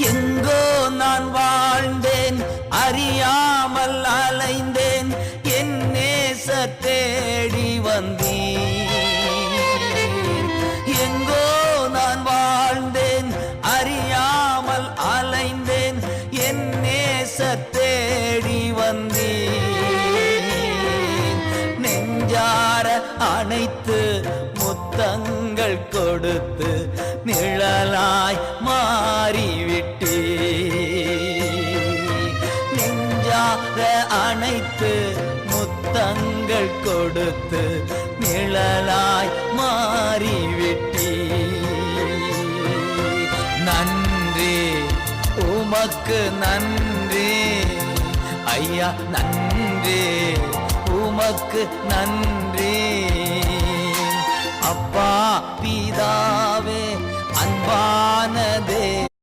எங்கோ நான் வாழ்ந்தேன், அறியாமல் அலைந்தேன், என் நேச தேடி வந்தீர். எங்கோ நான் வாழ்ந்தேன், அறியாமல் அலைந்தேன், என் நேச தேடி வந்தீர். நெஞ்சார அணைத்து முத்தங்கள் கொடுத்து நிழலாய் மாறிவிட்டீர். நெஞ்சார அணைத்து முத்தங்கள் கொடுத்து நிழலாய் மாறிவிட்டீர். நன்றி உமக்கு நன்றி ஐயா, நன்றி உமக்கு நன்றி. அப்பா பிதாவே, அன்பான தேவனே,